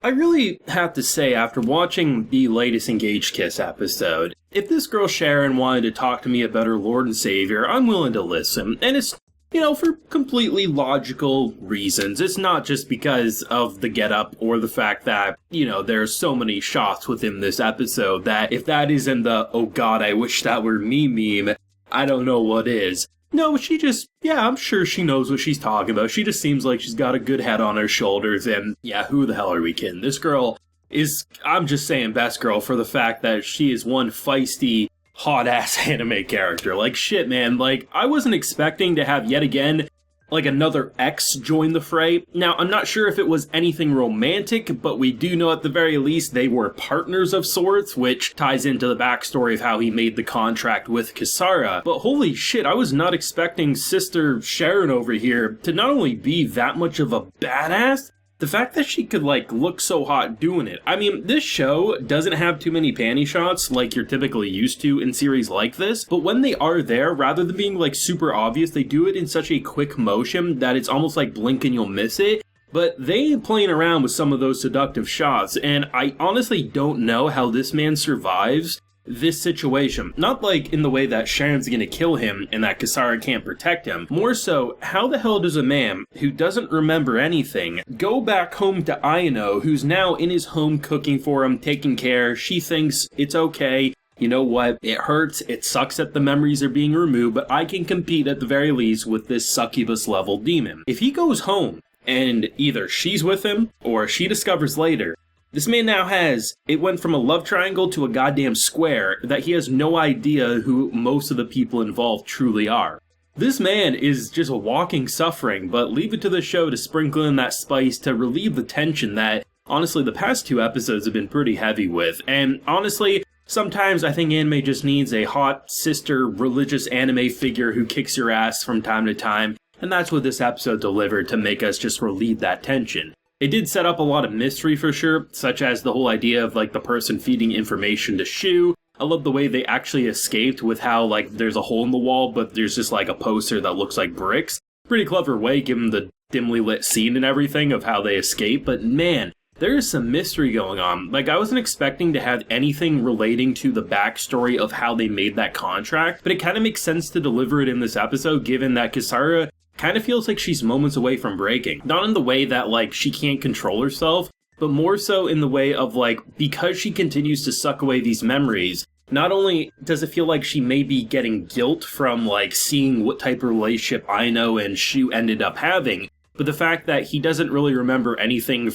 I really have to say, after watching the latest Engaged Kiss episode, if this girl Sharon wanted to talk to me about her Lord and Savior, I'm willing to listen. And it's, for completely logical reasons. It's not just because of the getup or the fact that, there's so many shots within this episode that if that isn't the, oh god, I wish that were me meme, I don't know what is. No, she just, I'm sure she knows what she's talking about. She just seems like she's got a good head on her shoulders, and who the hell are we kidding? This girl is, I'm just saying best girl for the fact that she is one feisty, hot-ass anime character. Like, shit, man, I wasn't expecting to have yet again, another ex join the fray. Now, I'm not sure if it was anything romantic, but we do know at the very least they were partners of sorts, which ties into the backstory of how he made the contract with Kisara. But holy shit, I was not expecting Sister Sharon over here to not only be that much of a badass, the fact that she could, look so hot doing it. I mean, this show doesn't have too many panty shots like you're typically used to in series like this, but when they are there, rather than being, super obvious, they do it in such a quick motion that it's almost like blink and you'll miss it. But they ain't playing around with some of those seductive shots, and I honestly don't know how this man survives this situation. Not in the way that Sharon's gonna kill him and that Kisara can't protect him. More so, how the hell does a man who doesn't remember anything go back home to Ayano, who's now in his home cooking for him, taking care? She thinks it's okay. You know what? It hurts, it sucks that the memories are being removed, but I can compete at the very least with this succubus level demon. If he goes home and either she's with him or she discovers later, this man now it went from a love triangle to a goddamn square that he has no idea who most of the people involved truly are. This man is just a walking suffering, but leave it to the show to sprinkle in that spice to relieve the tension that, honestly, the past 2 episodes have been pretty heavy with. And honestly, sometimes I think anime just needs a hot sister religious anime figure who kicks your ass from time to time, and that's what this episode delivered to make us just relieve that tension. It did set up a lot of mystery for sure, such as the whole idea of the person feeding information to SHU. I love the way they actually escaped with how there's a hole in the wall, but there's just a poster that looks like bricks. Pretty clever way given the dimly lit scene and everything of how they escape, but man, there is some mystery going on. I wasn't expecting to have anything relating to the backstory of how they made that contract, but it kind of makes sense to deliver it in this episode given that Kisara kind of feels like she's moments away from breaking. Not in the way that, she can't control herself, but more so in the way of, because she continues to suck away these memories, not only does it feel like she may be getting guilt from, seeing what type of relationship Aino and SHU ended up having, but the fact that he doesn't really remember anything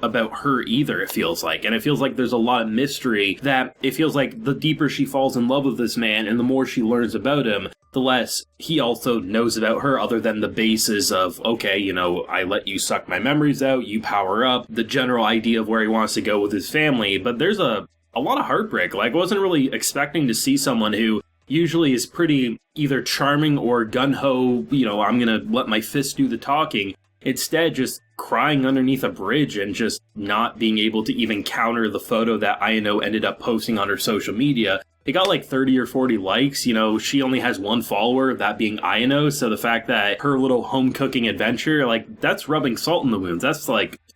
about her either, it feels like. And it feels like there's a lot of mystery that it feels like the deeper she falls in love with this man and the more she learns about him, the less he also knows about her other than the basis of, okay, I let you suck my memories out, you power up, the general idea of where he wants to go with his family. But there's a lot of heartbreak. I wasn't really expecting to see someone who usually is pretty either charming or gung-ho, I'm gonna let my fist do the talking. Instead, just crying underneath a bridge and just not being able to even counter the photo that Ayano ended up posting on her social media. It got 30 or 40 likes, she only has 1 follower, that being Ayano, so the fact that her little home cooking adventure, that's rubbing salt in the wounds. That's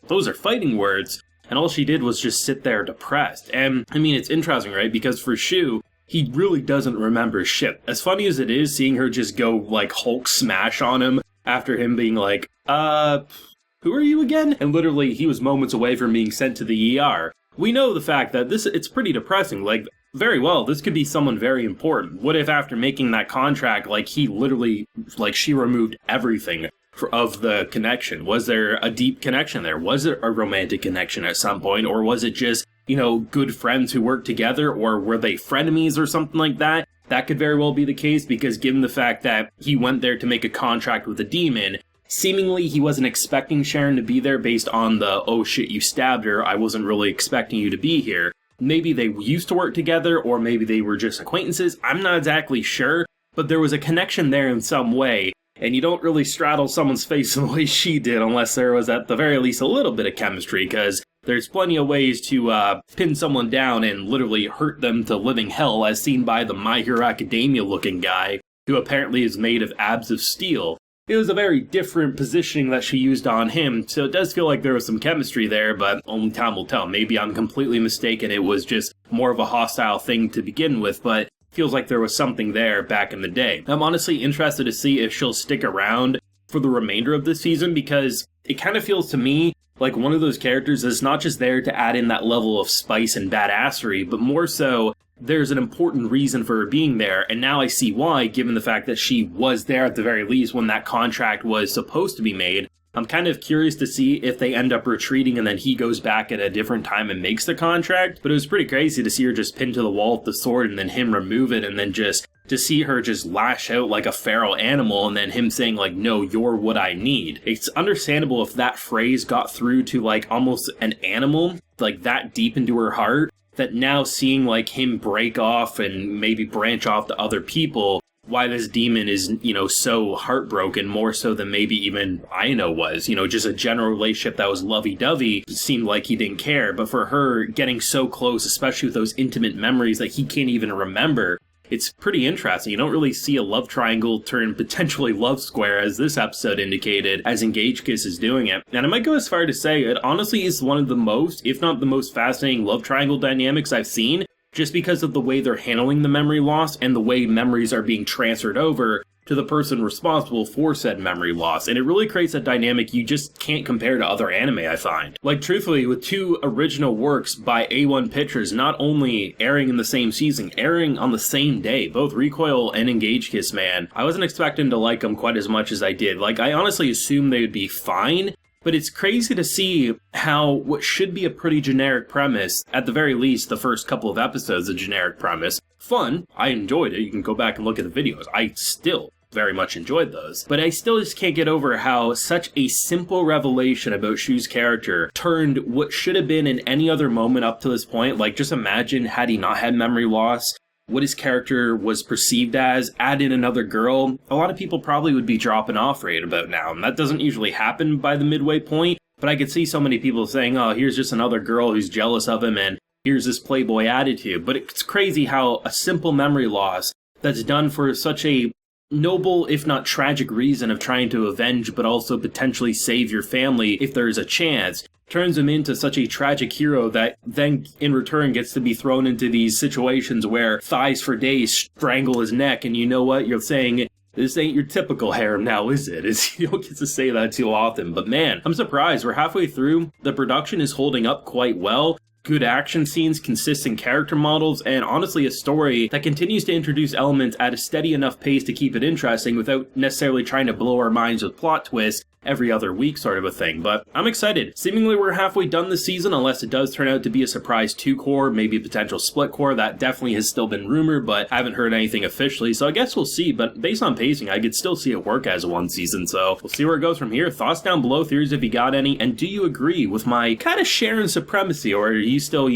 those are fighting words, and all she did was just sit there depressed. And, I mean, it's interesting, right, because for SHU, he really doesn't remember shit. As funny as it is seeing her just go, Hulk smash on him, after him being who are you again? And literally, he was moments away from being sent to the ER. We know the fact that it's pretty depressing. Very well, this could be someone very important. What if after making that contract, he literally, she removed everything of the connection? Was there a deep connection there? Was it a romantic connection at some point? Or was it just, good friends who worked together? Or were they frenemies or something like that? That could very well be the case, because given the fact that he went there to make a contract with a demon, seemingly he wasn't expecting Sharon to be there based on the, oh shit, you stabbed her, I wasn't really expecting you to be here. Maybe they used to work together, or maybe they were just acquaintances, I'm not exactly sure, but there was a connection there in some way, and you don't really straddle someone's face in the way she did unless there was at the very least a little bit of chemistry, because there's plenty of ways to pin someone down and literally hurt them to living hell, as seen by the My Hero Academia looking guy, who apparently is made of abs of steel. it was a very different positioning that she used on him, so it does feel like there was some chemistry there, but only time will tell. Maybe I'm completely mistaken, it was just more of a hostile thing to begin with, but feels like there was something there back in the day. I'm honestly interested to see if she'll stick around for the remainder of this season, because it kind of feels to me like one of those characters that's not just there to add in that level of spice and badassery, but more so there's an important reason for her being there, and now I see why, given the fact that she was there at the very least when that contract was supposed to be made. I'm kind of curious to see if they end up retreating and then he goes back at a different time and makes the contract, but it was pretty crazy to see her just pinned to the wall with the sword and then him remove it, and then just to see her just lash out like a feral animal, and then him saying like, no, you're what I need. It's understandable if that phrase got through to like almost an animal, like that deep into her heart, that now seeing like him break off and maybe branch off to other people, why this demon is, so heartbroken, more so than maybe even Aino was. Just a general relationship that was lovey-dovey seemed like he didn't care, but for her getting so close, especially with those intimate memories that he can't even remember, it's pretty interesting. You don't really see a love triangle turn potentially love square, as this episode indicated, as Engage Kiss is doing it. And I might go as far to say it honestly is one of the most, if not the most fascinating love triangle dynamics I've seen, just because of the way they're handling the memory loss and the way memories are being transferred over to the person responsible for said memory loss. And it really creates a dynamic you just can't compare to other anime, I find. Like, truthfully, with two original works by A1 Pictures not only airing in the same season, airing on the same day, both Recoil and Engage Kiss, man, I wasn't expecting to like them quite as much as I did. Like, I honestly assumed they would be fine, but it's crazy to see how what should be a pretty generic premise, at the very least the first couple of episodes, a generic premise, fun, I enjoyed it, you can go back and look at the videos, I still very much enjoyed those. But I still just can't get over how such a simple revelation about SHU's character turned what should have been in any other moment up to this point. Like, just imagine had he not had memory loss, what his character was perceived as, add in another girl, a lot of people probably would be dropping off right about now. And that doesn't usually happen by the midway point, but I could see so many people saying, oh, here's just another girl who's jealous of him and here's this playboy attitude. But it's crazy how a simple memory loss that's done for such a noble, if not tragic, reason of trying to avenge but also potentially save your family if there's a chance, turns him into such a tragic hero that then in return gets to be thrown into these situations where thighs for days strangle his neck. And you know what? You're saying, this ain't your typical harem now, is it? You don't get to say that too often. But man, I'm surprised. We're halfway through. The production is holding up quite well. Good action scenes, consistent character models, and honestly a story that continues to introduce elements at a steady enough pace to keep it interesting without necessarily trying to blow our minds with plot twists every other week sort of a thing. But I'm excited. Seemingly we're halfway done this season, unless it does turn out to be a surprise 2-core, maybe a potential split core. That definitely has still been rumored, but I haven't heard anything officially, so I guess we'll see. But based on pacing, I could still see it work as one season, so we'll see where it goes from here. Thoughts down below, theories if you got any, and do you agree with my kind of Sharon supremacy, or are you still,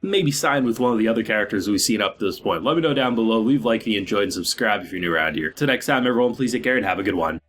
maybe side with one of the other characters we've seen up to this point? Let me know down below. Leave a like if you enjoyed and subscribe if you're new around here. Till next time, everyone, please take care and have a good one.